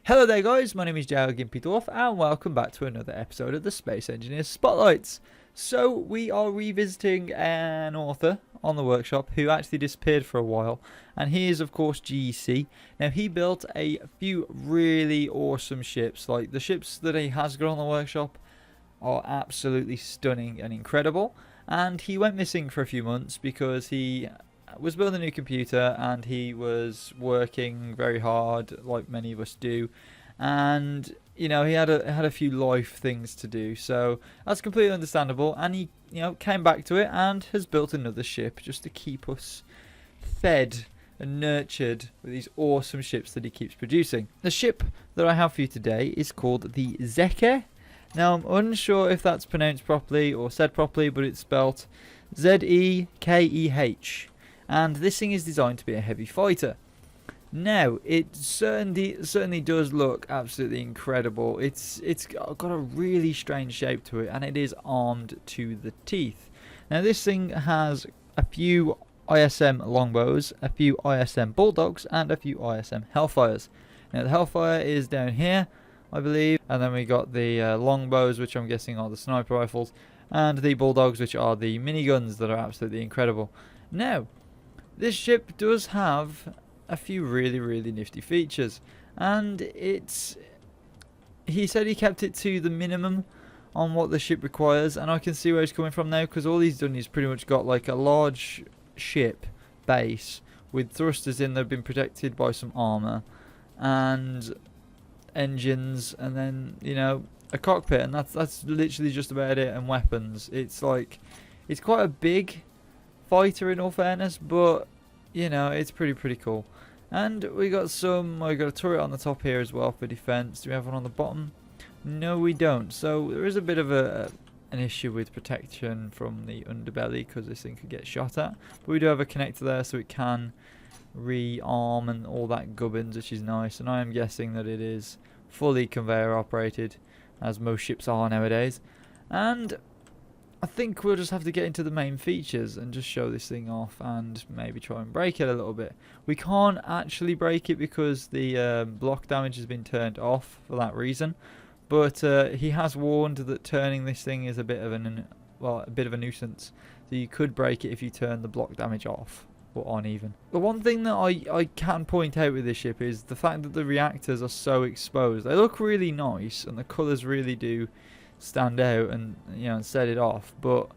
Hello there guys, my name is Jao Gimpy Dwarf and welcome back to another episode of the Space Engineers Spotlights. So we are revisiting an author on the workshop who actually disappeared for a while, and he is of course GEC. Now he built a few really awesome ships. Like the ships that he has got on the workshop are absolutely stunning and incredible, and he went missing for a few months because he was building a new computer and he was working very hard like many of us do, and he had a few life things to do, so that's completely understandable, and he came back to it and has built another ship just to keep us fed and nurtured with these awesome ships that he keeps producing. The ship that I have for you today is called the Zekeh. Now I'm unsure if that's pronounced properly or said properly, but it's spelt Zekeh. And this thing is designed to be a heavy fighter. Now, it certainly does look absolutely incredible. It's got a really strange shape to it, and it is armed to the teeth. Now, this thing has a few ISM longbows, a few ISM bulldogs, and a few ISM hellfires. Now, the hellfire is down here, I believe, and then we got the longbows, which I'm guessing are the sniper rifles, and the bulldogs, which are the miniguns that are absolutely incredible. Now, this ship does have a few really nifty features, and he said he kept it to the minimum on what the ship requires, and I can see where he's coming from now, because all he's done is pretty much got like a large ship base with thrusters in that have been protected by some armor and engines, and then a cockpit, and that's literally just about it, and weapons. It's quite a big fighter in all fairness, but it's pretty cool. And we got a turret on the top here as well for defense. Do we have one on the bottom? No, we don't. So there is a bit of an issue with protection from the underbelly, because this thing could get shot at, but we do have a connector there so it can rearm and all that gubbins, which is nice. And I am guessing that it is fully conveyor operated, as most ships are nowadays. And I think we'll just have to get into the main features and just show this thing off and maybe try and break it a little bit. We can't actually break it because the block damage has been turned off for that reason, but he has warned that turning this thing is a bit of a nuisance, so you could break it if you turn the block damage off or on even. The one thing that I can point out with this ship is the fact that the reactors are so exposed. They look really nice and the colours really do stand out and set it off, but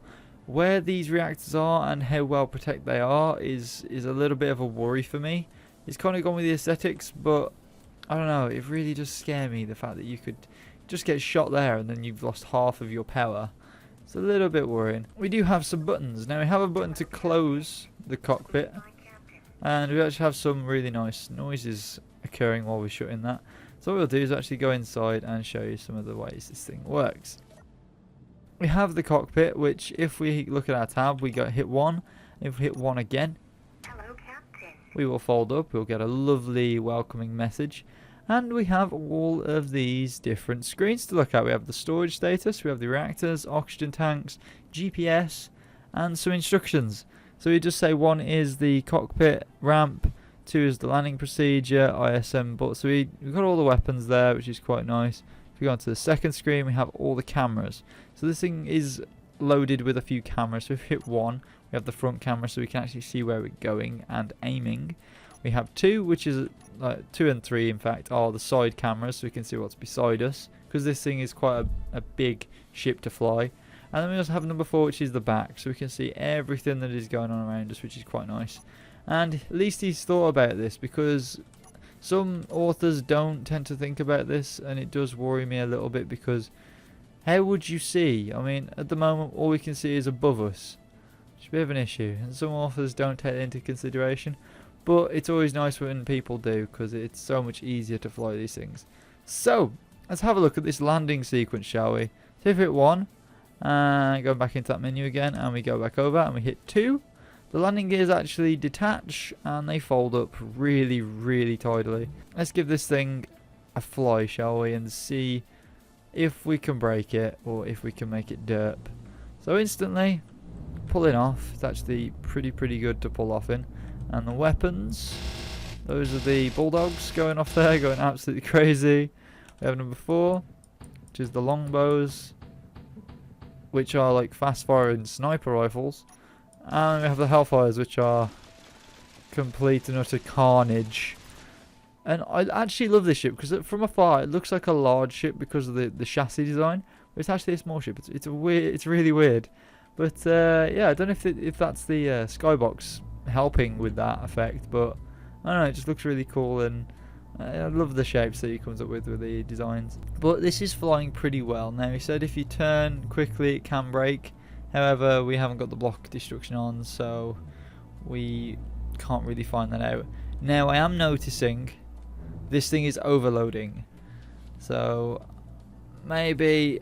where these reactors are and how well protected they are is a little bit of a worry for me. It's kind of gone with the aesthetics, but I don't know, it really does scare me, the fact that you could just get shot there and then you've lost half of your power. It's a little bit worrying. We do have some buttons. Now we have a button to close the cockpit, and we actually have some really nice noises occurring while we're shutting that. So what we'll do is actually go inside and show you some of the ways this thing works. We have the cockpit, which if we look at our tab, we go hit 1. If we hit 1 again, Hello, Captain. we will fold up. We'll get a lovely welcoming message. And we have all of these different screens to look at. We have the storage status, we have the reactors, oxygen tanks, GPS, and some instructions. So we just say 1 is the cockpit ramp, 2 is the landing procedure, ISM, but so we've got all the weapons there, which is quite nice. If we go onto the second screen, we have all the cameras. So this thing is loaded with a few cameras. So if we hit 1, we have the front camera, so we can actually see where we're going and aiming. We have 2, which is 2 and 3 in fact are the side cameras, so we can see what's beside us, because this thing is quite a big ship to fly. And then we also have number 4, which is the back, so we can see everything that is going on around us, which is quite nice. And at least he's thought about this, because some authors don't tend to think about this, and it does worry me a little bit, because how would you see? I mean, at the moment all we can see is above us, which is a bit of an issue, and some authors don't take that into consideration, but it's always nice when people do, because it's so much easier to fly these things. So let's have a look at this landing sequence, shall we? So if we hit 1 and go back into that menu again, and we go back over and we hit 2, the landing gears actually detach and they fold up really tidily. Let's give this thing a fly, shall we, and see if we can break it or if we can make it derp. So instantly pulling off, it's actually pretty good to pull off in. And the weapons, Those are the bulldogs going off there, going absolutely crazy. We have number 4, which is the longbows, which are like fast firing sniper rifles. And we have the hellfires, which are complete and utter carnage. And I actually love this ship because from afar it looks like a large ship because of the chassis design, but it's actually a small ship. It's a weird, it's really weird. But yeah, I don't know if that's the skybox helping with that effect, but I don't know, it just looks really cool, and I love the shapes that he comes up with the designs. But this is flying pretty well. Now, he said if you turn quickly it can break. However, we haven't got the block destruction on, so we can't really find that out. Now, I am noticing this thing is overloading. So maybe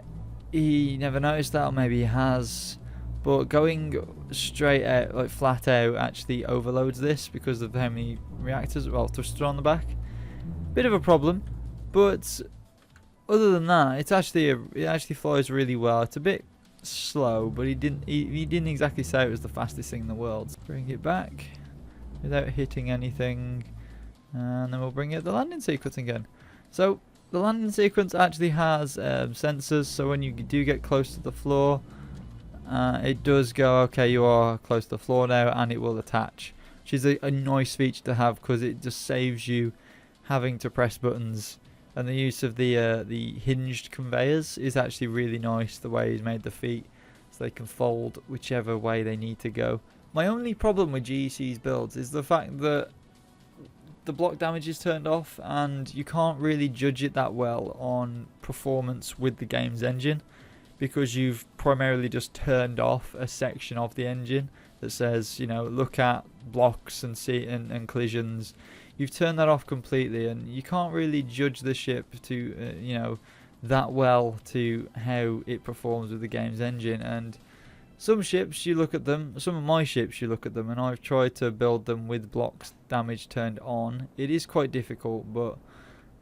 he never noticed that, or maybe he has. But going straight out, like flat out, actually overloads this because of how many reactors, well, thrusters on the back. Bit of a problem, but other than that, it actually flies really well. It's a bit slow, but he didn't exactly say it was the fastest thing in the world. Bring it back without hitting anything, and then we'll bring it the landing sequence again. So the landing sequence actually has sensors, so when you do get close to the floor, it does go, okay, you are close to the floor now, and it will attach, which is a nice feature to have because it just saves you having to press buttons. And the use of the hinged conveyors is actually really nice, the way he's made the feet so they can fold whichever way they need to go. My only problem with GEC's builds is the fact that the block damage is turned off, and you can't really judge it that well on performance with the game's engine, because you've primarily just turned off a section of the engine that says, you know, look at blocks and see and collisions. You've turned that off completely, and you can't really judge the ship to you know, that well to how it performs with the game's engine. And some ships, you look at them, some of my ships, you look at them, and I've tried to build them with blocks damage turned on. It is quite difficult, but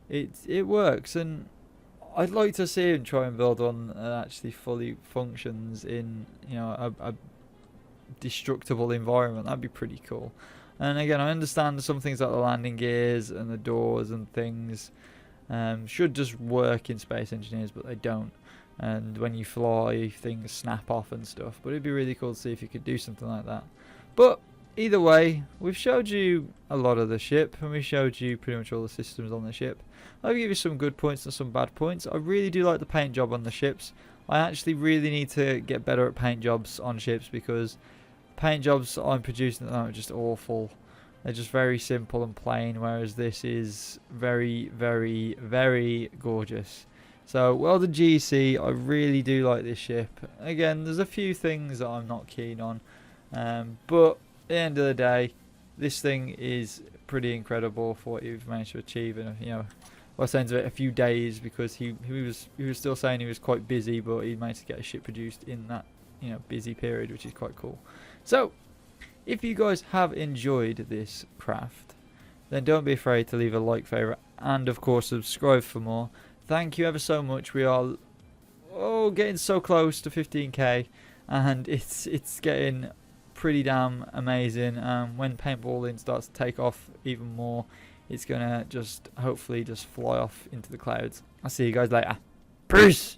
it works, and I'd like to see him try and build one that actually fully functions in, you know, a destructible environment. That'd be pretty cool. And again, I understand some things like the landing gears and the doors and things should just work in Space Engineers, but they don't. And when you fly, things snap off and stuff. But it'd be really cool to see if you could do something like that. But either way, we've showed you a lot of the ship, and we showed you pretty much all the systems on the ship. I'll give you some good points and some bad points. I really do like the paint job on the ships. I actually really need to get better at paint jobs on ships, because paint jobs I'm producing at the moment are just awful. They're just very simple and plain, whereas this is very, very, very gorgeous. So, well done GEC, I really do like this ship. Again, there's a few things that I'm not keen on, but at the end of the day, this thing is pretty incredible for what you've managed to achieve in, you know, well, saying a few days, because he was still saying he was quite busy, but he managed to get a ship produced in that, you know, busy period, which is quite cool. So, if you guys have enjoyed this craft, then don't be afraid to leave a like, favourite, and of course subscribe for more. Thank you ever so much. We are getting so close to 15k, and it's getting pretty damn amazing. When paintballing starts to take off even more, it's gonna just hopefully just fly off into the clouds. I'll see you guys later. Peace.